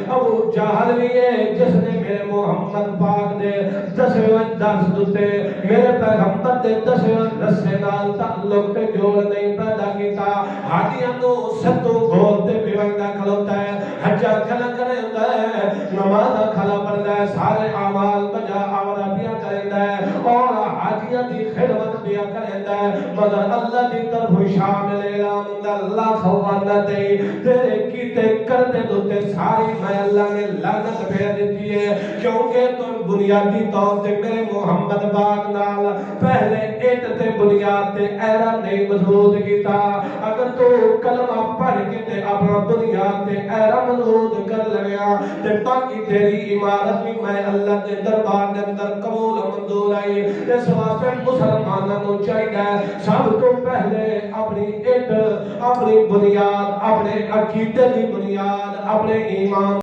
ابو جہل بھی ہے جس نے میرے محمد پاک دے دسویں درس دتے میرے پیغمبر دے دسویں رسے نال تعلق تے جوڑ نہیں پیدا کیتا حاجیاں نو ستو گول تے پیوندا کھلوتا ہے حجا کھلا کریندا ہے نماز کھلا پڑھدا ہے سارے اعمال بجا آورا پیا کریندا ہے اور حاجیاں دی خدمت پیا کریندا ہے مگر اللہ دی طرف شامل اعلان اللہ خوانہ تیرے کیتے کردے دوتے ساری میں اللہ نے لعنت بھیج دیتی ہے کیونکہ تم بنیادی طور تے میرے محمد پاک نال پہلے ایٹ تے بنیاد تے ایرا نہیں مضبوط کیتا اگر تو کلمہ پڑھ کے تے اپنا بنیاد تے ایرا مضبوط کر لگیا تے باقی تیری عمارت بھی میں اللہ کے دربار کے اندر قبول منظور آئی اس واسطے مسلمانوں چاہیے سب تو پہلے اپنی ایٹ اپنی بنیاد اپنے عقیدے کی بنیاد اپنے ایمان